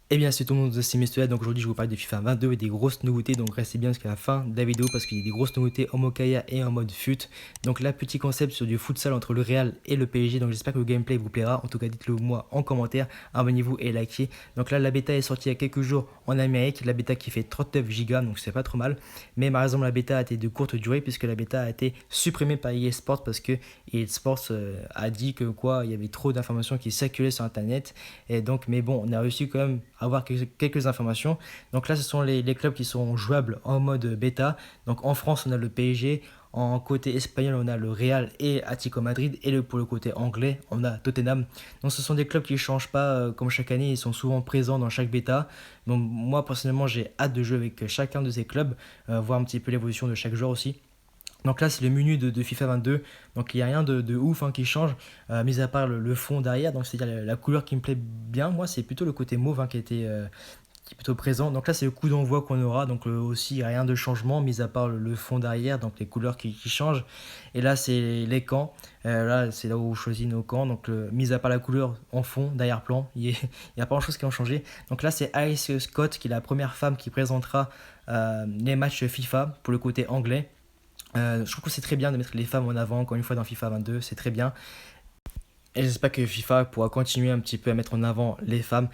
Eh bien, c'est tout le monde, c'est Mr. Donc aujourd'hui, je vous parle de FIFA 22 et des grosses nouveautés. Donc restez bien jusqu'à la fin de la vidéo parce qu'il y a des grosses nouveautés en mode Kaya et en mode FUT. Donc là, petit concept sur du futsal entre le Real et le PSG. Donc j'espère que le gameplay vous plaira. En tout cas, dites-le moi en commentaire. Abonnez-vous et likez. Donc là, la bêta est sortie il y a quelques jours en Amérique. La bêta qui fait 39 Go, donc c'est pas trop mal. Mais malheureusement, la bêta a été de courte durée puisque la bêta a été supprimée par EA Sports parce que EA Sports a dit que quoi, il y avait trop d'informations qui circulaient sur Internet. Et donc, mais bon, on a réussi quand même à avoir quelques informations. Donc là, ce sont les clubs qui sont jouables en mode bêta. Donc en France, on a le PSG. En côté espagnol, on a le Real et Atlético Madrid. Et pour le côté anglais, on a Tottenham. Donc ce sont des clubs qui ne changent pas comme chaque année. Ils sont souvent présents dans chaque bêta. Donc moi, personnellement, j'ai hâte de jouer avec chacun de ces clubs. Voir un petit peu l'évolution de chaque joueur aussi. Donc là, c'est le menu de FIFA 22. Donc il n'y a rien de ouf qui change, mis à part le fond derrière. Donc c'est-à-dire la couleur qui me plaît bien. Moi, c'est plutôt le côté mauve qui est plutôt présent. Donc là, c'est le coup d'envoi qu'on aura. Donc aussi, rien de changement, mis à part le fond derrière, donc les couleurs qui changent. Et là, c'est les camps. Là, c'est là où on choisit nos camps. Donc, mis à part la couleur en fond, derrière-plan, il n'y a pas grand-chose qui a changé. Donc là, c'est Alice Scott, qui est la première femme qui présentera les matchs FIFA pour le côté anglais. Je trouve que c'est très bien de mettre les femmes en avant, encore une fois, dans FIFA 22, c'est très bien. Et j'espère que FIFA pourra continuer un petit peu à mettre en avant les femmes.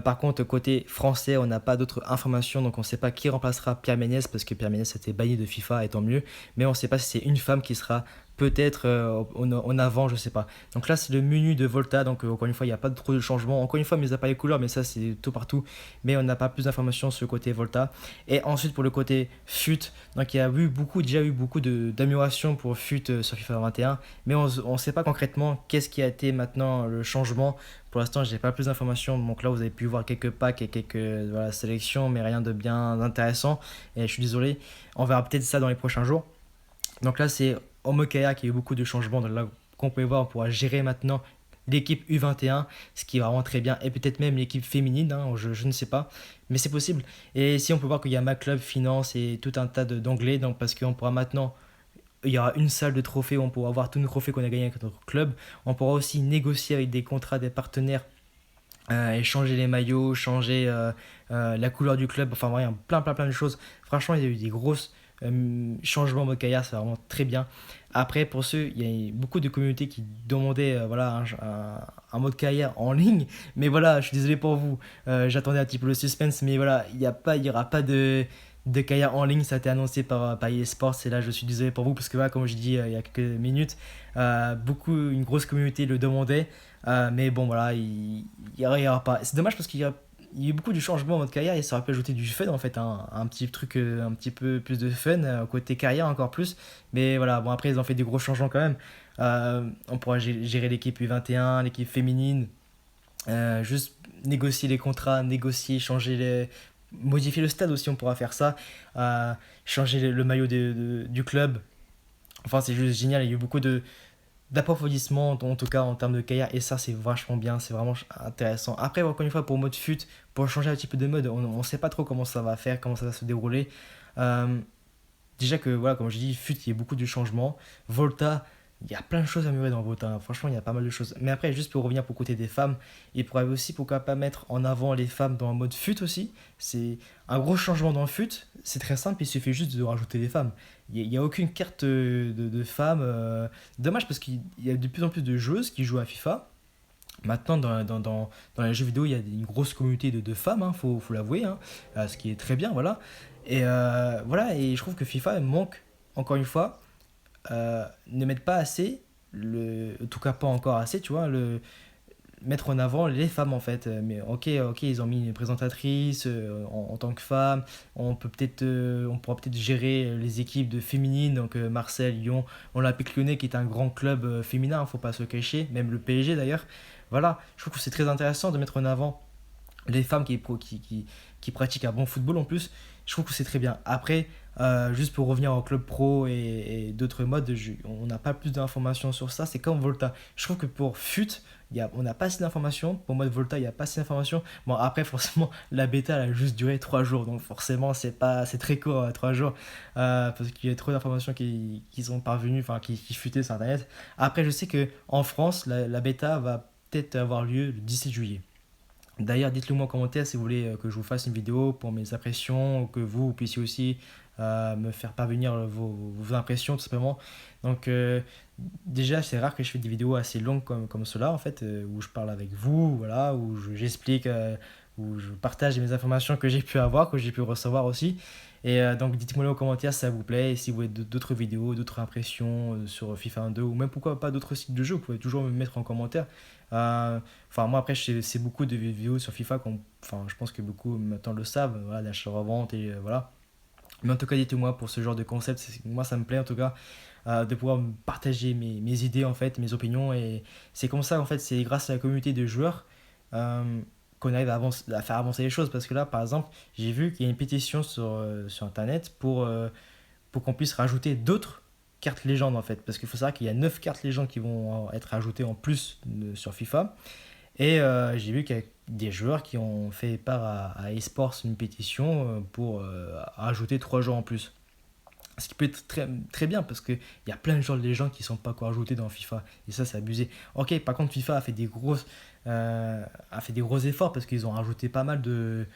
Par contre, côté français, on n'a pas d'autres informations, donc on ne sait pas qui remplacera Pierre Ménès, parce que Pierre Ménès a été banni de FIFA, et tant mieux. Mais on ne sait pas si c'est une femme qui sera peut-être en avant, je ne sais pas. Donc là, c'est le menu de Volta, donc encore une fois, il n'y a pas trop de changements. Encore une fois, mis à part les couleurs, mais ça, c'est tout partout. Mais on n'a pas plus d'informations sur le côté Volta. Et ensuite, pour le côté FUT, donc il y a déjà eu beaucoup d'améliorations pour FUT sur FIFA 21, mais on ne sait pas concrètement qu'est-ce qui a été maintenant le changement. Pour l'instant, j'ai pas plus d'informations. Donc là, vous avez pu voir quelques packs et quelques voilà, sélections, mais rien de bien intéressant. Et je suis désolé, on verra peut-être ça dans les prochains jours. Donc là, c'est Omokaya qui a eu beaucoup de changements. Donc là, qu'on peut voir, on pourra gérer maintenant l'équipe U21, ce qui est vraiment très bien, et peut-être même l'équipe féminine, je ne sais pas, mais c'est possible. Et ici, on peut voir qu'il y a MacClub, Finance et tout un tas d'anglais, donc parce qu'on pourra maintenant il y aura une salle de trophées où on pourra voir tous nos trophées qu'on a gagnés avec notre club. On pourra aussi négocier avec des contrats des partenaires et changer les maillots, changer la couleur du club, enfin voilà, plein de choses. Franchement, il y a eu des grosses changements en mode carrière, c'est vraiment très bien. Après, pour ceux, il y a beaucoup de communautés qui demandaient voilà, un mode carrière en ligne, mais voilà, je suis désolé pour vous, j'attendais un petit peu le suspense, mais voilà, il y aura pas de carrière en ligne, ça a été annoncé par EA Sports, et là je suis désolé pour vous, parce que voilà, comme je dis il y a quelques minutes, une grosse communauté le demandait, mais bon voilà, il y aura pas. C'est dommage parce il y a eu beaucoup de changements en mode carrière et ça aurait pu ajouter du fun en fait, un petit truc, un petit peu plus de fun, côté carrière encore plus. Mais voilà, bon après ils ont fait des gros changements quand même. On pourra gérer l'équipe U21, l'équipe féminine, juste négocier les contrats, négocier, modifier le stade aussi, on pourra faire ça. Changer le maillot du club. Enfin, c'est juste génial. Il y a eu beaucoup d'approfondissement, en tout cas en termes de carrière, et ça, c'est vachement bien, c'est vraiment intéressant. Après, encore une fois, pour mode fut, pour changer un petit peu de mode, on ne sait pas trop comment ça va faire, comment ça va se dérouler. Euh, Déjà que, voilà, comme je dis, fut, il y a beaucoup de changements. Volta, il y a plein de choses à améliorer dans Volta. Franchement, il y a pas mal de choses. Mais après, juste pour revenir pour côté des femmes, il pourrait aussi, pourquoi pas, mettre en avant les femmes dans le mode fut aussi. C'est un gros changement dans le fut. C'est très simple, il suffit juste de rajouter des femmes. Il n'y a aucune carte de femmes. Dommage parce qu'il y a de plus en plus de joueuses qui jouent à FIFA. Maintenant, dans les jeux vidéo, il y a une grosse communauté de femmes, faut l'avouer, ce qui est très bien, voilà. Et voilà, et je trouve que FIFA manque, encore une fois, ne mettent pas assez, en tout cas pas encore assez, tu vois, mettre en avant les femmes en fait. Mais ok, ils ont mis une présentatrice en tant que femme. On pourra peut-être gérer les équipes de féminines, donc Marseille, Lyon, Olympique Lyonnais qui est un grand club féminin, faut pas se cacher, même le PSG d'ailleurs. Voilà, je trouve que c'est très intéressant de mettre en avant les femmes qui pratiquent un bon football en plus. Je trouve que c'est très bien. Après, juste pour revenir au club pro et d'autres modes, on n'a pas plus d'informations sur ça. C'est comme Volta. Je trouve que pour FUT, on n'a pas assez d'informations. Pour mode Volta, il n'y a pas assez d'informations. Bon, après, forcément, la bêta, elle a juste duré 3 jours. Donc, forcément, c'est très court, 3 jours. Parce qu'il y a trop d'informations qui sont parvenues, enfin, qui futaient sur Internet. Après, je sais que en France, la bêta va peut-être avoir lieu le 17 juillet. D'ailleurs, dites-le moi en commentaire si vous voulez que je vous fasse une vidéo pour mes impressions, ou que vous puissiez aussi me faire parvenir vos impressions tout simplement. Donc déjà, c'est rare que je fais des vidéos assez longues comme cela en fait, où je parle avec vous, voilà, j'explique, où je partage mes informations que j'ai pu avoir, que j'ai pu recevoir aussi. Et donc dites-moi en commentaire si ça vous plaît, et si vous voulez d'autres vidéos, d'autres impressions sur FIFA 22, ou même pourquoi pas d'autres sites de jeux, vous pouvez toujours me mettre en commentaire. Euh, Enfin, moi, après, c'est beaucoup de vidéos sur FIFA. Enfin, je pense que beaucoup maintenant le savent, voilà, l'achat-revente et voilà. Mais en tout cas, dites-moi pour ce genre de concept, moi, ça me plaît en tout cas de pouvoir me partager mes idées, en fait, mes opinions. Et c'est comme ça, en fait, c'est grâce à la communauté de joueurs euh, qu'on arrive à faire avancer les choses. Parce que là, par exemple, j'ai vu qu'il y a une pétition sur Internet pour qu'on puisse rajouter d'autres cartes légendes en fait. Parce qu'il faut savoir qu'il y a 9 cartes légendes qui vont être ajoutées en plus sur FIFA. Et j'ai vu qu'il y a des joueurs qui ont fait part à eSports une pétition pour ajouter 3 joueurs en plus. Ce qui peut être très, très bien parce qu'il y a plein de joueurs de légendes qui ne sont pas encore ajoutés dans FIFA. Et ça, c'est abusé. Ok, par contre, FIFA a fait des gros efforts parce qu'ils ont rajouté pas mal de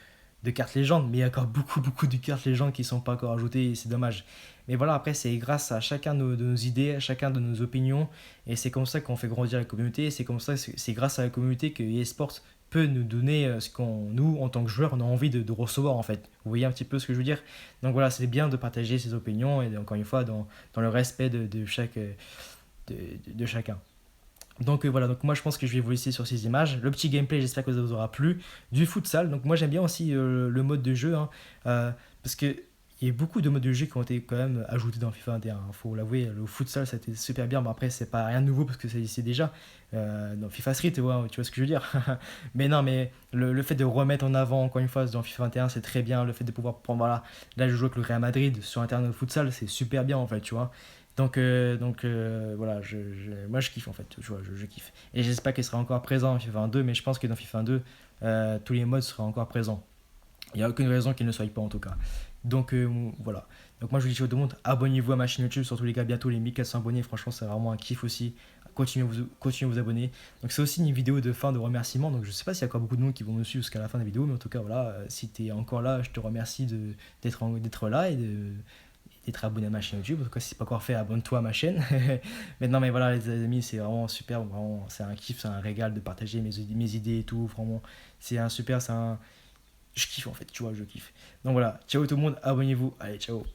cartes légendes, mais il y a encore beaucoup, beaucoup de cartes légendes qui ne sont pas encore ajoutées et c'est dommage. Mais voilà, après, c'est grâce à chacun de nos idées, à chacun de nos opinions, et c'est comme ça qu'on fait grandir la communauté, et c'est comme ça, c'est grâce à la communauté que eSports peut nous donner ce qu'on, nous, en tant que joueurs, on a envie de recevoir en fait. Vous voyez un petit peu ce que je veux dire? Donc voilà, c'est bien de partager ses opinions, et encore une fois, dans le respect de chacun. Donc voilà, donc moi je pense que je vais vous laisser sur ces images. Le petit gameplay, j'espère que ça vous aura plu. Du futsal, donc moi j'aime bien aussi le mode de jeu, hein, parce que il y a beaucoup de modes de jeu qui ont été quand même ajoutés dans FIFA 21. Il faut l'avouer, le futsal ça a été super bien. Bon après c'est pas rien de nouveau parce que ça existait déjà dans FIFA Street, ouais, tu vois ce que je veux dire. Mais non, mais le fait de remettre en avant encore une fois dans FIFA 21 c'est très bien. Le fait de pouvoir prendre, voilà, là je joue avec le Real Madrid sur Internet de futsal, c'est super bien en fait, tu vois. Donc voilà, moi je kiffe en fait, tu vois, je kiffe. Et j'espère qu'il sera encore présent dans FIFA 22, mais je pense que dans FIFA 2, tous les modes seront encore présents. Il n'y a aucune raison qu'il ne soit pas en tout cas. Donc voilà. Donc moi je vous dis à tout le monde, abonnez-vous à ma chaîne YouTube, surtout les gars, bientôt les 1400 abonnés, franchement c'est vraiment un kiff aussi. Continuez à vous abonner. Donc c'est aussi une vidéo de fin de remerciement, donc je sais pas s'il y a encore beaucoup de monde qui vont me suivre jusqu'à la fin de la vidéo, mais en tout cas voilà, si tu es encore là, je te remercie d'être là et d'être abonné à ma chaîne YouTube. En tout cas, si c'est pas encore fait, abonne-toi à ma chaîne. Mais non, mais voilà, les amis, c'est vraiment super. Vraiment, c'est un kiff, c'est un régal de partager mes idées et tout. Vraiment, c'est un super. Je kiffe en fait, tu vois, je kiffe. Donc voilà, ciao tout le monde, abonnez-vous. Allez, ciao.